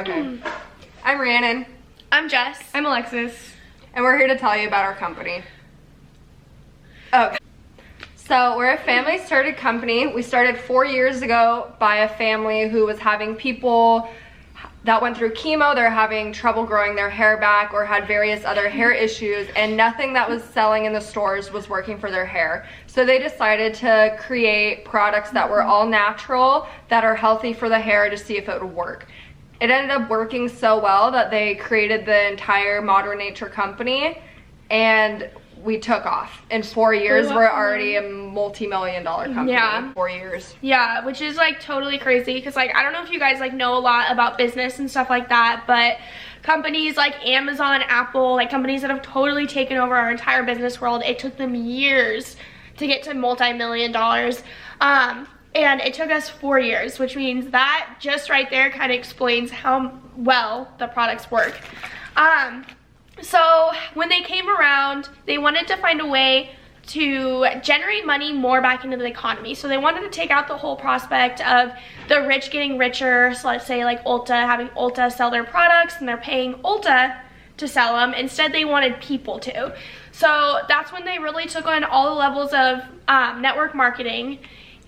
Okay. I'm Rhiannon. I'm Jess. I'm Alexis. And we're here to tell you about our company. Okay. So we're a family-started company. We started 4 years ago by a family who was having people that went through chemo. They're having trouble growing their hair back or had various other hair issues, and nothing that was selling in the stores was working for their hair. So they decided to create products that were all natural, that are healthy for the hair, to see if it would work. It ended up working so well that they created the entire Modern Nature company, and we took off. In 4 years, we're already a multi-million-dollar company in 4 years. Yeah, which is like totally crazy because like I don't know if you guys like know a lot about business and stuff like that, but companies like Amazon, Apple, like companies that have totally taken over our entire business world, it took them years to get to multi-million dollars. And it took us 4 years, which means that just right there kind of explains how well the products work. So when they came around, they wanted to find a way to generate money more back into the economy. So they wanted to take out the whole prospect of the rich getting richer. So let's say like Ulta, having Ulta sell their products and they're paying Ulta to sell them. Instead, they wanted people to. So that's when they really took on all the levels of network marketing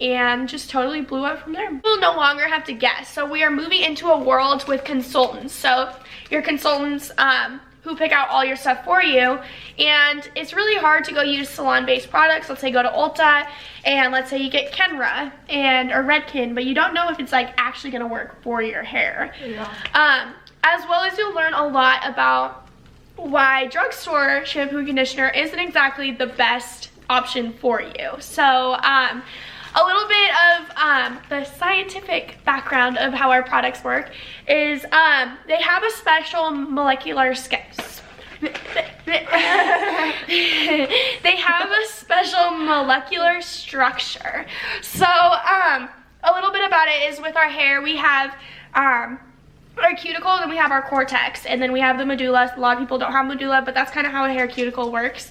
and just totally blew up from there. We'll no longer have to guess. So we are moving into a world with consultants. So your consultants who pick out all your stuff for you, and it's really hard to go use salon-based products. Let's say go to Ulta, and let's say you get Kenra or Redken, but you don't know if it's like actually gonna work for your hair. Yeah. As well as you'll learn a lot about why drugstore shampoo and conditioner isn't exactly the best option for you. So a little bit of the scientific background of how our products work is they have a special molecular they have a special molecular structure. So a little bit about it is with our hair, we have our cuticle, then we have our cortex, and then we have the medulla. A lot of people don't have medulla, but that's kind of how a hair cuticle works.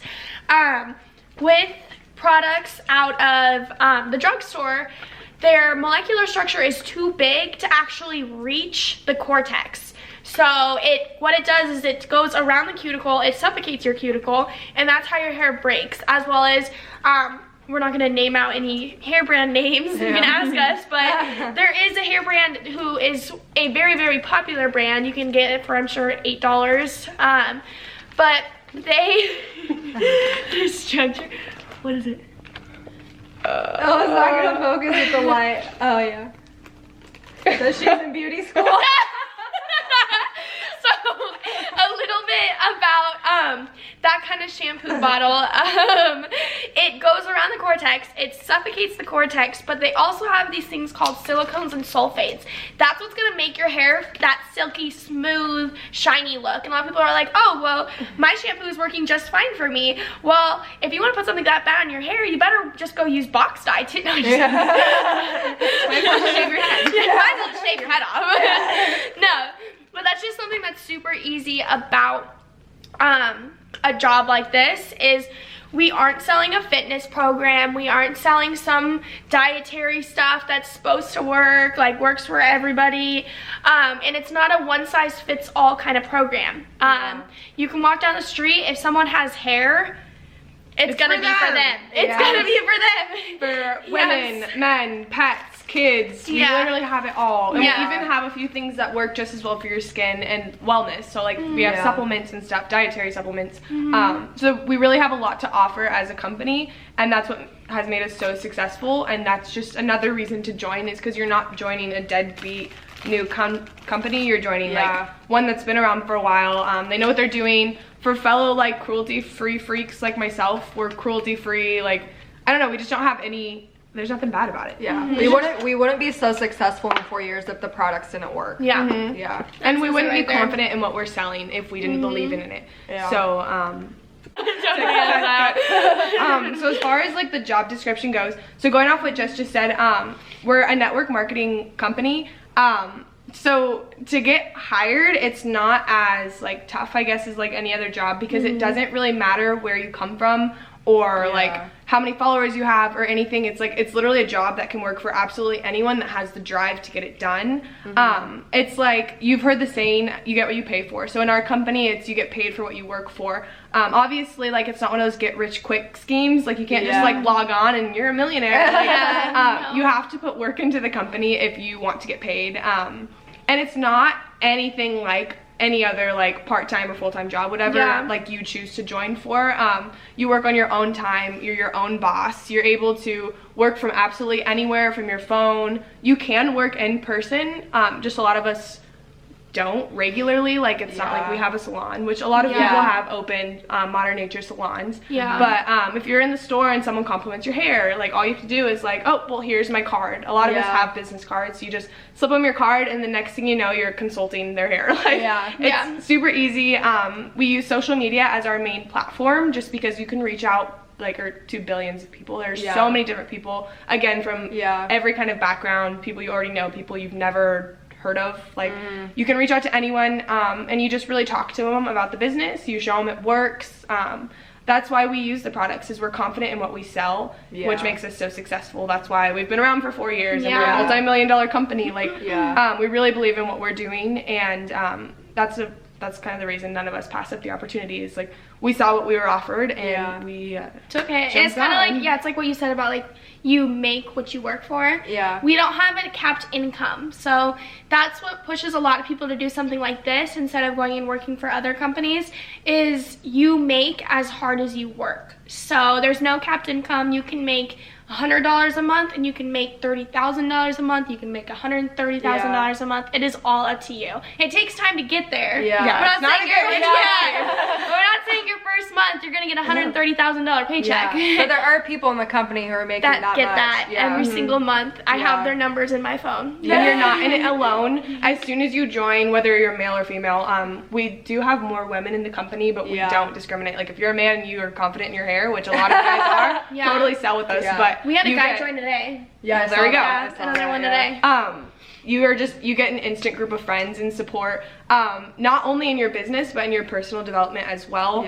With products out of the drugstore, their molecular structure is too big to actually reach the cortex. So what it does is it goes around the cuticle, it suffocates your cuticle, and that's how your hair breaks. As well as we're not going to name out any hair brand names, you can ask us, but there is a hair brand who is a very, very popular brand. You can get it for, I'm sure, $8. But they structure. What is it? Oh, it's not gonna focus with the light. Oh yeah. So she's in beauty school. So a little bit about that kind of shampoo bottle. It goes around the cortex, it suffocates the cortex, but they also have these things called silicones and sulfates. That's what's gonna make your hair that silky, smooth, shiny look. And a lot of people are like, oh, well, my shampoo is working just fine for me. Well, if you wanna put something that bad in your hair, you better just go use box dye too. No, just might as well shave your head. Yeah, might as well just shave your head off. No. But that's just something that's super easy about a job like this is we aren't selling a fitness program. We aren't selling some dietary stuff that's supposed to work, like works for everybody. And it's not a one-size-fits-all kind of program. You can walk down the street, if someone has hair, it's gonna be for them. It's gonna be for them. For women, men, pets, kids. We literally have it all. And we even have a few things that work just as well for your skin and wellness. So like we have supplements and stuff, dietary supplements. So we really have a lot to offer as a company, and that's what has made us so successful. And that's just another reason to join, is because you're not joining a deadbeat new company. You're joining like one that's been around for a while. They know what they're doing. For fellow like cruelty-free freaks like myself, we're cruelty-free. Like, I don't know, we just don't have any, there's nothing bad about it. Yeah, we wouldn't be so successful in 4 years if the products didn't work. Yeah. Yeah. And we wouldn't be confident in what we're selling if we didn't believe in it. Yeah. So so as far as like the job description goes, so going off what Jess just said, we're a network marketing company. So to get hired, it's not as like tough, I guess, as like any other job, because it doesn't really matter where you come from or like how many followers you have or anything. It's like, it's literally a job that can work for absolutely anyone that has the drive to get it done. It's like, you've heard the saying, you get what you pay for. So in our company, it's you get paid for what you work for. Obviously, like, it's not one of those get rich quick schemes. Like, you can't just like log on and you're a millionaire. Like, you have to put work into the company if you want to get paid. And it's not anything like any other like part-time or full-time job, whatever like you choose to join for. You work on your own time, you're your own boss, you're able to work from absolutely anywhere from your phone. You can work in person, just a lot of us don't regularly. Like, it's not like we have a salon, which a lot of people have open modern nature salons. But if you're in the store and someone compliments your hair, like, all you have to do is like, oh, well, here's my card. A lot of us have business cards. You just slip them your card, and the next thing you know, you're consulting their hair. Like, it's super easy. We use social media as our main platform, just because you can reach out like to billions of people. There's so many different people, again, from every kind of background, people you already know, people you've never heard of. Like, you can reach out to anyone, and you just really talk to them about the business. You show them it works. That's why we use the products, is we're confident in what we sell, which makes us so successful. That's why we've been around for 4 years and we're a multi-million-dollar company. Like, we really believe in what we're doing, and that's kind of the reason none of us pass up the opportunities. Like, we saw what we were offered, and we took it. And it's kind of like, it's like what you said about like, you make what you work for. We don't have a capped income, so that's what pushes a lot of people to do something like this instead of going and working for other companies, is you make as hard as you work. So there's no capped income. You can make $100 a month, and you can make $30,000 a month. You can make $130,000 a month. It is all up to you. It takes time to get there. We're not saying your first month you're gonna get a $130,000 paycheck. But there are people in the company who are making that get much. That every single month. I have their numbers in my phone. And you're not in it alone. As soon as you join, whether you're male or female, we do have more women in the company, but we don't discriminate. Like, if you're a man and you are confident in your hair, which a lot of guys are, totally sell with us. But we had a guy join today. There we go. Another one today. You get an instant group of friends and support, not only in your business, but in your personal development as well.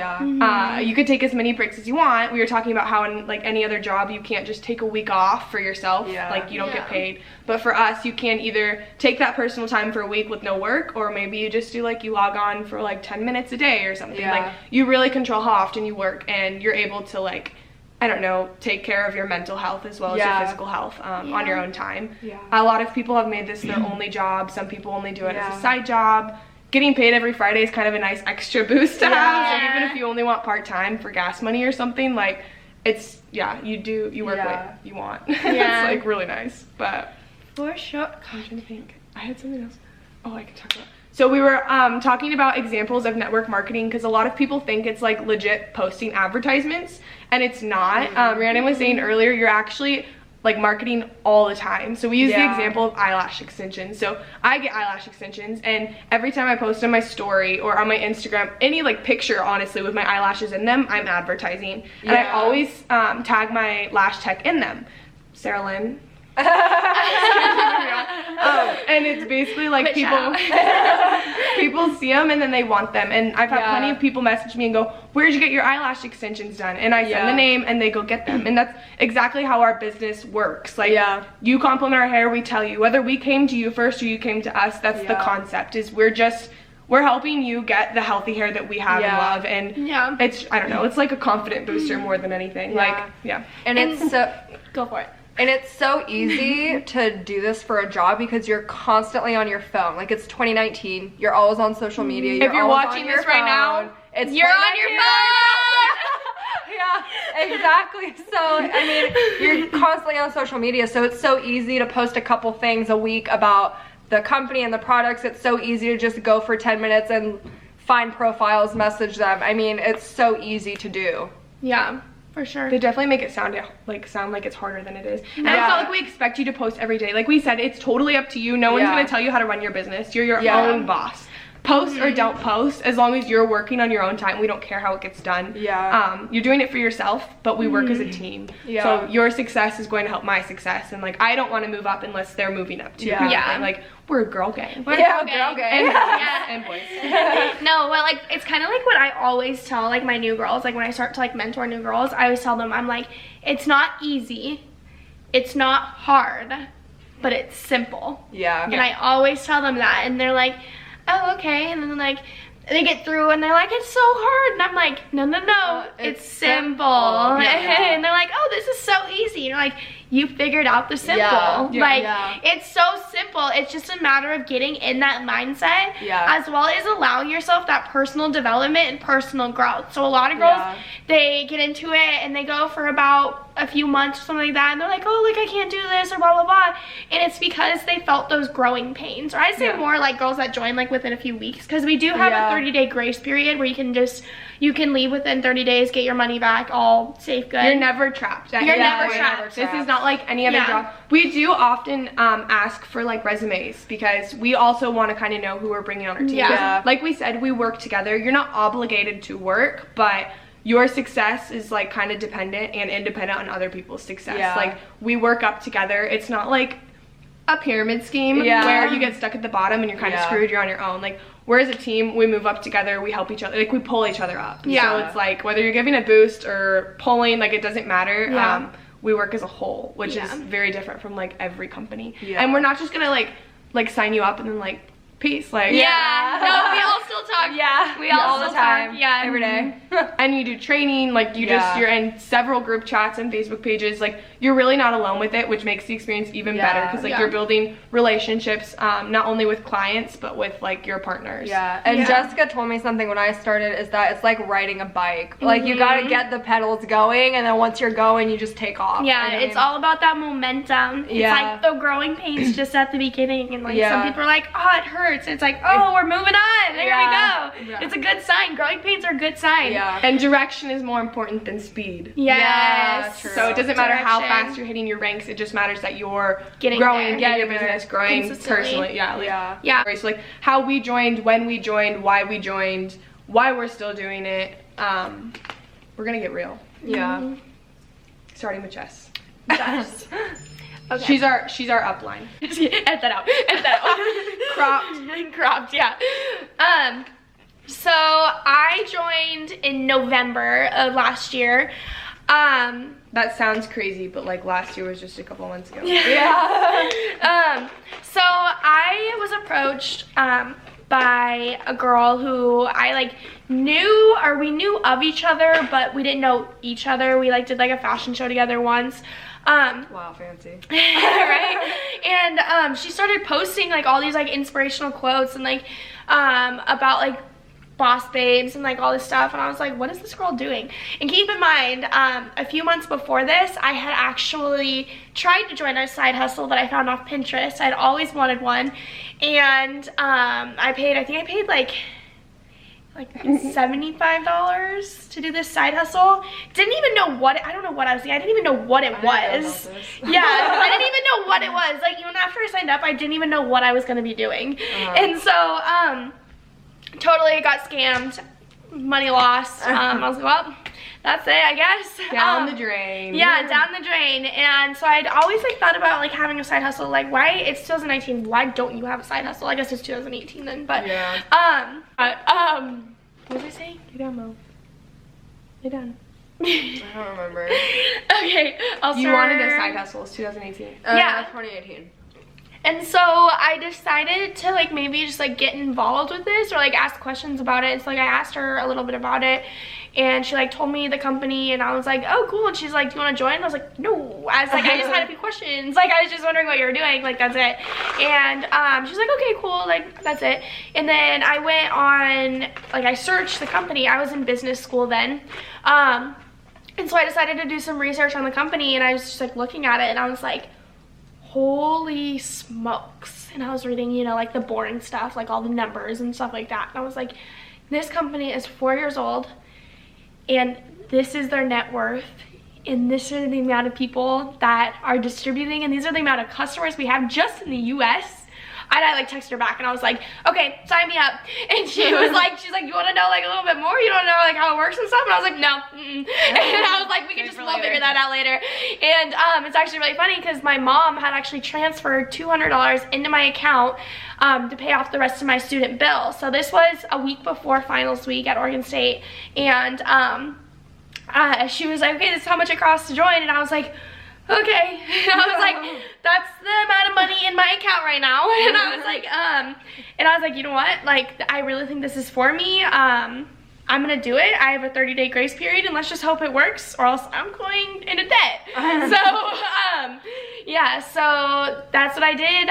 You could take as many breaks as you want. We were talking about how in like any other job, you can't just take a week off for yourself. Like, you don't get paid. But for us, you can either take that personal time for a week with no work, or maybe you just do like, you log on for like 10 minutes a day or something. Like, you really control how often you work, and you're able to, like, I don't know, take care of your mental health as well as your physical health on your own time. A lot of people have made this their only job. Some people only do it as a side job. Getting paid every Friday is kind of a nice extra boost to have. So even if you only want part-time for gas money or something, like, it's, you work what you want. It's like really nice. But for sure. I'm trying to think. I had something else. Oh, I can talk about. So we were talking about examples of network marketing, because a lot of people think it's like legit posting advertisements, and it's not. Rhiannon was saying earlier, you're actually like marketing all the time. So we use the example of eyelash extensions. So I get eyelash extensions, and every time I post on my story or on my Instagram, any like picture honestly with my eyelashes in them, I'm advertising. And I always tag my lash tech in them. Sarah Lynn. And it's basically like people see them and then they want them, and I've had plenty of people message me and go, where'd you get your eyelash extensions done? And I send the name and they go get them. And that's exactly how our business works. Like, you compliment our hair, we tell you, whether we came to you first or you came to us. That's the concept, is we're helping you get the healthy hair that we have and love. And it's, I don't know, it's like a confident booster more than anything. And it's so, go for it. And it's so easy to do this for a job, because you're constantly on your phone. Like, it's 2019. You're always on social media. If you're watching this right now, you're on your phone. Exactly. So, I mean, you're constantly on social media. So it's so easy to post a couple things a week about the company and the products. It's so easy to just go for 10 minutes and find profiles, message them. I mean, it's so easy to do. Yeah. For sure. They definitely make it sound like it's harder than it is. And it's not like we expect you to post every day. Like we said, it's totally up to you. No one's going to tell you how to run your business. You're your own boss. post or don't post, as long as you're working on your own time, we don't care how it gets done. Yeah. You're doing it for yourself, but we work as a team. Yeah. So your success is going to help my success, and like I don't want to move up unless they're moving up too. Yeah. Like we're a girl gang. We're Yeah, girl gang. girl gang. And boys. No, but like it's kind of like what I always tell like my new girls, like when I start to like mentor new girls, I always tell them, I'm like, it's not easy, it's not hard, but it's simple. Yeah. And I always tell them that, and they're like, oh, okay. And then like they get through and they're like, it's so hard, and I'm like, no, it's simple. Yeah. And they're like, oh, this is so easy. And you're like, you figured out the simple. Yeah. Like Yeah. it's so simple. It's just a matter of getting in that mindset, Yeah. as well as allowing yourself that personal development and personal growth. So a lot of girls, Yeah. they get into it and they go for about a few months or something like that, and they're like, oh, like I can't do this or blah blah blah, and it's because they felt those growing pains. Or I'd say more like girls that join like within a few weeks, because we do have Yeah. a 30-day grace period where you can leave within 30 days, get your money back, all safe, good. You're never trapped. You're never point. trapped. This is not like any other Yeah. job. We do often ask for like resumes, because we also want to kind of know who we're bringing on our team. Yeah. Like we said, we work together. You're not obligated to work, but your success is like kind of dependent and independent on other people's success. Yeah. Like we work up together. It's not like a pyramid scheme Yeah. where you get stuck at the bottom and you're kind of Yeah. screwed. You're on your own. Like we're as a team, we move up together. We help each other. Like we pull each other up. Yeah. So it's like whether you're giving a boost or pulling, like it doesn't matter. Yeah. We work as a whole, which Yeah. is very different from like every company. Yeah. And we're not just gonna like sign you up and then like peace. Like Yeah. No, we all still talk. Yeah. We all the still time. talk. Yeah. Every day. And you do training, like you Yeah. you're in several group chats and Facebook pages. Like you're really not alone with it, which makes the experience even better, because like Yeah. you're building relationships, not only with clients but with like your partners. Yeah, and Yeah. Jessica told me something when I started, is that it's like riding a bike. Like you gotta get the pedals going, and then once you're going, you just take off. Yeah, And I it's mean, all about that momentum. It's Yeah. like the growing pains just at the beginning, and like Yeah. some people are like, oh, it hurts. And it's like, oh, we're moving on. There Yeah. we go. Yeah. It's a good sign. Growing pains are a good sign. Yeah. And direction is more important than speed. Yes. Yeah, true. So it doesn't matter how Direction. fast you're hitting your ranks, it just matters that you're Getting growing, there. getting your Getting there. business, growing Consistently. personally. Yeah, like, Yeah. Yeah. So like how we joined, when we joined, why we joined, why we're still doing it. We're gonna get real. Yeah. Starting with Jess. Yes. Okay. She's our upline. Edit that out. Edit that out. Cropped. Cropped, yeah. So I joined in November of last year. That sounds crazy, but like last year was just a couple months ago. Yeah. So I was approached by a girl who I like knew, or we knew of each other, but we didn't know each other. We like did like a fashion show together once. Wow, fancy. Right? And she started posting like all these like inspirational quotes and like about like boss babes and like all this stuff, and I was like, what is this girl doing? And keep in mind, a few months before this, I had actually tried to join a side hustle that I found off Pinterest. I'd always wanted one, and I think I paid like $75 to do this side hustle. Didn't even know what, I don't know what I was doing. I didn't even know what it was. Yeah, I didn't even know what it was. Like even after I signed up, I didn't even know what I was gonna be doing. And so, totally got scammed, money lost. I was like, well, that's it, I guess. Down the drain. Yeah, down the drain. And so I'd always like thought about like having a side hustle. Like, why? It's 2019. Why don't you have a side hustle? I guess it's 2018 then. But Yeah. what was I saying? Lay down, Mo. Lay down. I don't remember. Okay, I'll You start. wanted a side hustle. It's 2018. Yeah. 2018. And so I decided to like maybe just like get involved with this or like ask questions about it. So like I asked her a little bit about it, and she like told me the company, and I was like, oh cool. And she's like, do you want to join? And I was like, no. I was like, I just had a few questions. Like I was just wondering what you were doing. Like that's it. And she's like, okay, cool. Like that's it. And then I went on, like I searched the company. I was in business school then. And so I decided to do some research on the company, and I was just like looking at it, and I was like, holy smokes. And I was reading, you know, like the boring stuff, like all the numbers and stuff like that. And I was like, this company is 4 years old, and this is their net worth, and this is the amount of people that are distributing, and these are the amount of customers we have just in the US. I like texted her back and I was like, okay, sign me up. And she's like, you want to know like a little bit more? You don't know like how it works and stuff? And I was like, no. And I was like, we can just figure that out later. And it's actually really funny because my mom had actually transferred $200 into my account to pay off the rest of my student bill. So this was a week before finals week at Oregon State. And she was like, okay, this is how much it costs to join. And I was like, okay. And I was like, that's the amount of money in my account right now. And I was like, you know what? Like, I really think this is for me. I'm gonna do it. I have a 30-day grace period, and let's just hope it works, or else I'm going into debt. So, yeah, so that's what I did.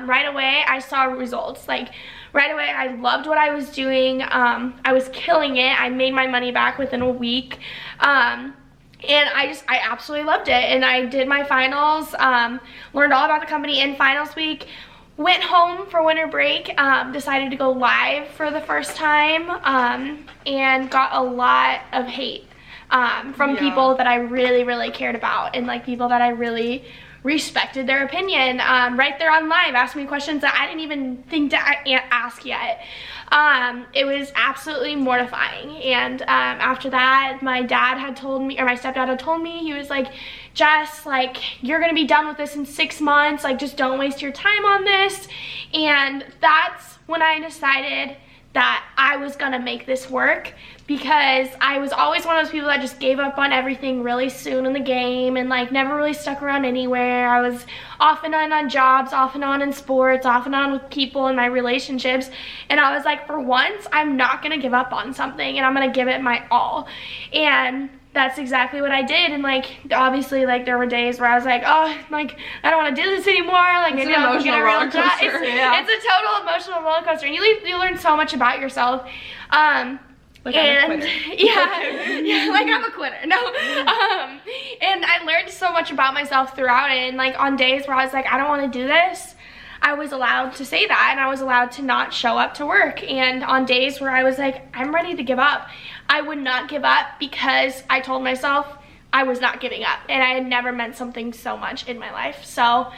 Right away, I saw results. Like, right away, I loved what I was doing. I was killing it. I made my money back within a week. And I absolutely loved it. And I did my finals, learned all about the company in finals week, went home for winter break, decided to go live for the first time, and got a lot of hate from people that I really, really cared about, and like people that I really respected their opinion. Right there on live, asked me questions that I didn't even think to ask yet. It was absolutely mortifying. And after that, my dad had told me, or my stepdad had told me, he was like, Jess, like, you're gonna be done with this in 6 months, like, just don't waste your time on this. And that's when I decided that I was gonna make this work, because I was always one of those people that just gave up on everything really soon in the game and like never really stuck around anywhere. I was off and on jobs, off and on in sports, off and on with people in my relationships, and I was like, for once, I'm not gonna give up on something, and I'm gonna give it my all. And that's exactly what I did. And like, obviously, like, there were days where I was like, oh, like, I don't want to do this anymore, like, maybe I'll get a real job. It's a total emotional roller coaster, and you learn so much about yourself. Like, I'm a quitter. Yeah, like I'm a quitter. No, and I learned so much about myself throughout it. And like, on days where I was like, I don't want to do this, I was allowed to say that, and I was allowed to not show up to work. And on days where I was like, I'm ready to give up, I would not give up, because I told myself I was not giving up, and I had never meant something so much in my life. So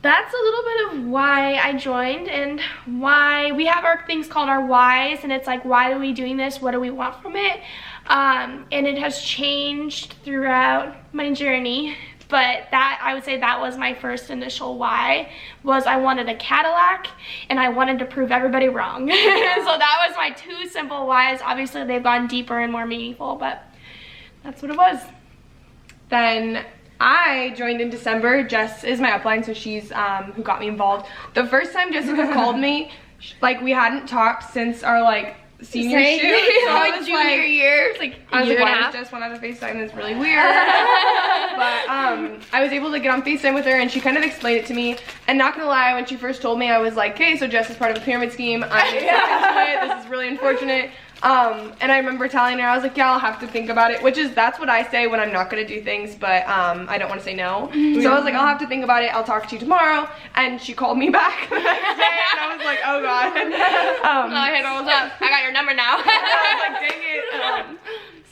that's a little bit of why I joined, and why we have our things called our whys, and it's like, why are we doing this? What do we want from it? And it has changed throughout my journey. But that, I would say that was my first initial why, was I wanted a Cadillac and I wanted to prove everybody wrong. So that was my 2 simple whys. Obviously, they've gone deeper and more meaningful, but that's what it was. Then I joined in December. Jess is my upline, so she's who got me involved. The first time Jessica called me, like, we hadn't talked since our like senior shoot. So like junior year. It's like I was like, why does Jess want to have a FaceTime? That's really weird. But I was able to get on FaceTime with her, and she kind of explained it to me. And not gonna lie, when she first told me, I was like, okay, so Jess is part of a pyramid scheme. I'm into it. This is really unfortunate. And I remember telling her, I was like, yeah, I'll have to think about it, that's what I say when I'm not gonna do things, but I don't want to say no. So I was like, I'll have to think about it, I'll talk to you tomorrow. And she called me back the next day, and I was like, oh god. I got your number now. I was like, dang it.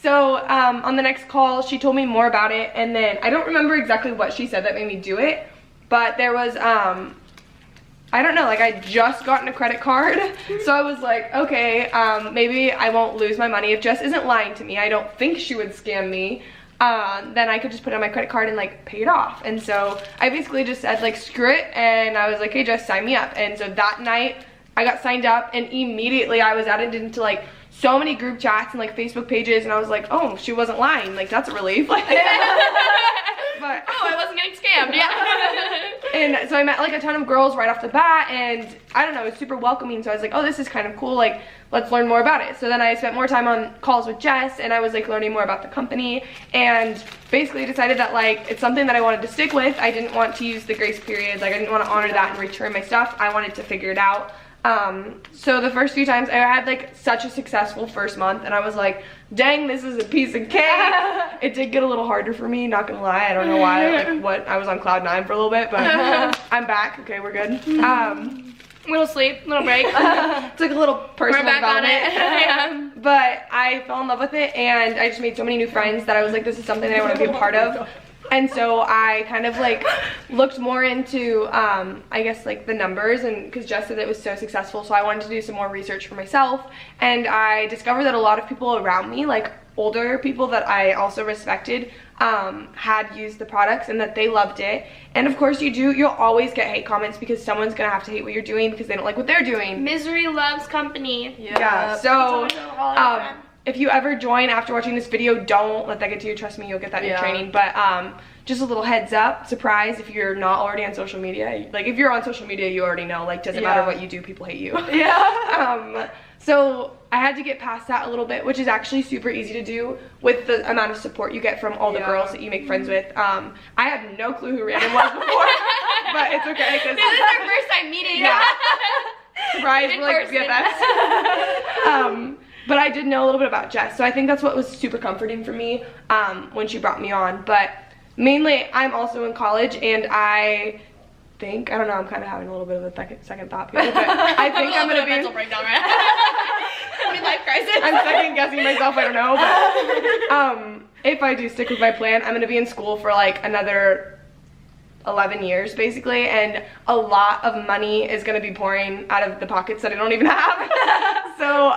So on the next call, she told me more about it, and then I don't remember exactly what she said that made me do it, but there was I don't know, like, I just gotten a credit card, so I was like, okay, maybe I won't lose my money if Jess isn't lying to me. I don't think she would scam me. Then I could just put it on my credit card and like pay it off. And so I basically just said like, screw it, and I was like, hey, Jess, sign me up. And so that night I got signed up, and immediately I was added into like so many group chats and like Facebook pages, and I was like, oh, she wasn't lying, like, that's a relief. Like, but oh, I wasn't getting scammed. Yeah. And so I met like a ton of girls right off the bat, and I don't know, it was super welcoming. So I was like, oh, this is kind of cool, like, let's learn more about it. So then I spent more time on calls with Jess, and I was like learning more about the company, and basically decided that like it's something that I wanted to stick with. I didn't want to use the grace period, like I didn't want to honor that and return my stuff. I wanted to figure it out. So the first few times I had like such a successful first month, and I was like, dang, this is a piece of cake. It did get a little harder for me, not gonna lie. I don't know why, like, I was on cloud 9 for a little bit, but I'm back. Okay, we're good. Little sleep, little break. Took a little personal We're back on development. it. Yeah. But I fell in love with it, and I just made so many new friends that I was like, this is something that I want to be a part of. And so I kind of like looked more into, I guess like the numbers, and because Jess said it was so successful, so I wanted to do some more research for myself. And I discovered that a lot of people around me, like older people that I also respected, had used the products and that they loved it. And of course you'll always get hate comments because someone's gonna have to hate what you're doing because they don't like what they're doing. Misery loves company. Yeah, so if you ever join after watching this video, don't let that get to you. Trust me, you'll get that in training. But just a little heads up, surprise, if you're not already on social media. Like if you're on social media, you already know, like doesn't matter what you do, people hate you. Yeah. So I had to get past that a little bit, which is actually super easy to do with the amount of support you get from all the girls that you make friends with. I had no clue who Rhiannon was before, but it's okay. This is our first time meeting. Yeah. Surprise, we're like BFFs. But I did know a little bit about Jess, so I think that's what was super comforting for me when she brought me on. But mainly, I'm also in college, and I don't know, I'm kind of having a little bit of a second thought here, but I think I'm going to be mental breakdown, right? Midlife crisis. I'm second guessing myself, I don't know, but if I do stick with my plan, I'm going to be in school for like another 11 years basically, and a lot of money is going to be pouring out of the pockets that I don't even have. So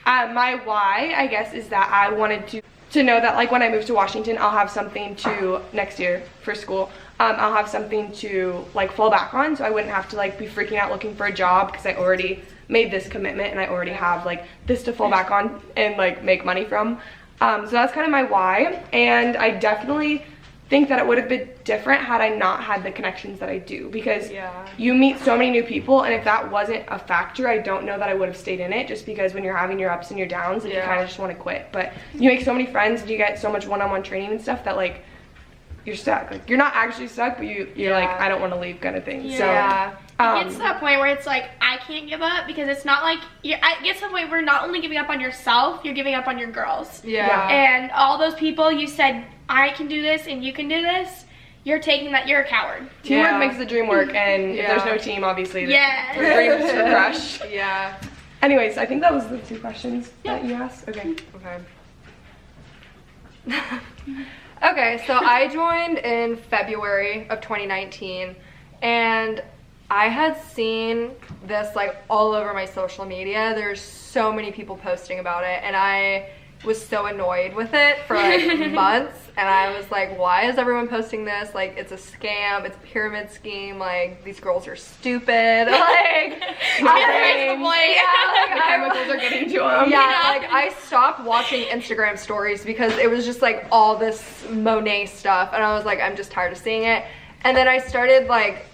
my why, I guess, is that I wanted to know that like when I move to Washington, I'll have something to next year for school. I'll have something to like fall back on, so I wouldn't have to like be freaking out looking for a job because I already made this commitment and I already have like this to fall back on and like make money from. So that's kind of my why, and I definitely think that it would have been different had I not had the connections that I do, because you meet so many new people, and if that wasn't a factor, I don't know that I would have stayed in it, just because when you're having your ups and your downs, like, you kind of just want to quit. But you make so many friends and you get so much one-on-one training and stuff that like you're stuck. Like you're not actually stuck, but you're like, I don't want to leave kind of thing. So it gets to that point where it's like, I can't give up, because it's not like, it gets to the point where not only giving up on yourself, you're giving up on your girls. And all those people you said, I can do this and you can do this, you're taking that, you're a coward. Teamwork makes the dream work, and if there's no team, obviously the dreams will crush. Anyways, I think that was the 2 questions that you asked. Okay. Okay, so I joined in February of 2019, and I had seen this like all over my social media. There's so many people posting about it, and I was so annoyed with it for like months, and I was like, why is everyone posting this? Like, it's a scam, it's a pyramid scheme, like these girls are stupid, like the chemicals are getting to them. Like I stopped watching Instagram stories because it was just like all this Monet stuff, and I was like, I'm just tired of seeing it. And then I started like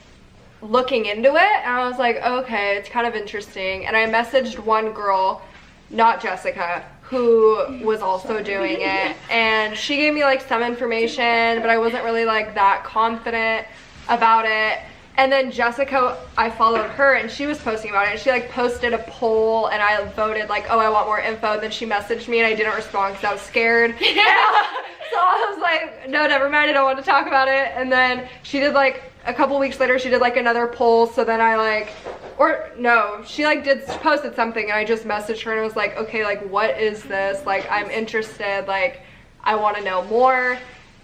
looking into it, and I was like, okay, it's kind of interesting. And I messaged one girl, not Jessica, who was also doing it, and she gave me like some information, but I wasn't really like that confident about it. And then Jessica, I followed her, and she was posting about it, and she like posted a poll, and I voted like, oh, I want more info. And then she messaged me, and I didn't respond because I was scared. So I was like, no, never mind, I don't want to talk about it. And then she did like a couple weeks later, she did like another poll. So then I like, or no, she like posted something, and I just messaged her and I was like, okay, like what is this? Like I'm interested, like I want to know more.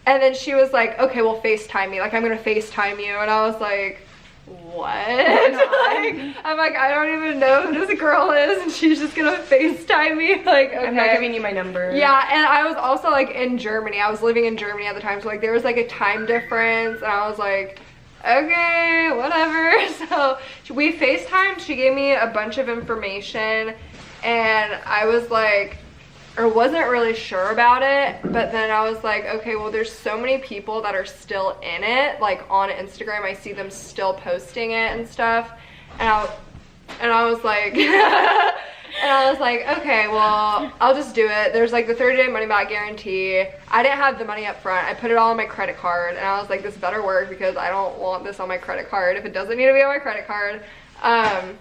And then she was like, okay, well FaceTime me, like I'm gonna FaceTime you. And I was like, what? I'm like, I don't even know who this girl is, and she's just gonna FaceTime me. Like, okay. I'm not giving you my number. Yeah, and I was also like in Germany. I was living in Germany at the time, so like there was like a time difference, and I was like, okay, whatever. So we FaceTimed, she gave me a bunch of information, and I was like, or wasn't really sure about it, but then I was like, okay, well there's so many people that are still in it, like on Instagram, I see them still posting it and stuff, and I was like, okay, well, I'll just do it. There's like the 30-day money back guarantee. I didn't have the money up front. I put it all on my credit card, and I was like, this better work because I don't want this on my credit card if it doesn't need to be on my credit card. And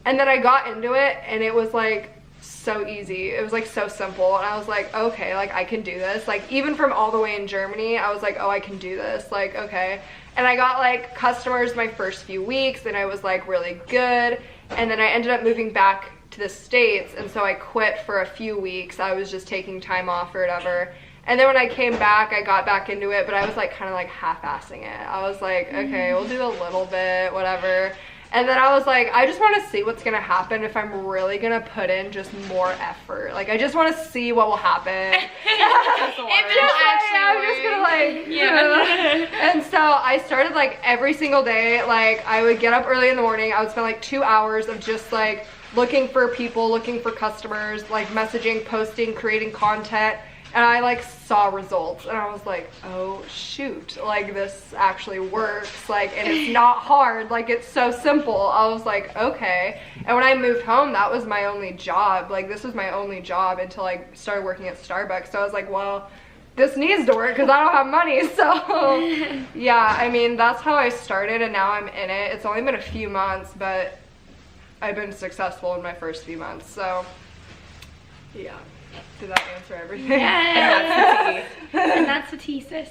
then I got into it, and it was like so easy. It was like so simple, and I was like, okay, like I can do this. Like even from all the way in Germany, I was like, oh, I can do this, like okay. And I got like customers my first few weeks, and I was like really good. And then I ended up moving back to the States, and so I quit for a few weeks. I was just taking time off or whatever, And then when I came back, I got back into it, but I was like kind of like half-assing it. I was like, okay, we'll do a little bit, whatever. And then I was like, I just want to see what's going to happen if I'm really going to put in just more effort. Like, I just want to see what will happen. I'm just going to like, yeah. And so I started like every single day. Like, I would get up early in the morning. I would spend like 2 hours of just like looking for people, looking for customers, like messaging, posting, creating content. And I like saw results and I was like, oh shoot, like this actually works, like, and it's not hard, like it's so simple. I was like, okay. And when I moved home, that was my only job. Like this was my only job until I started working at Starbucks. So I was like, well, this needs to work because I don't have money. So yeah, I mean, that's how I started and now I'm in it. It's only been a few months, but I've been successful in my first few months. So yeah. Did that answer everything? Yes. And that's the tea, sis.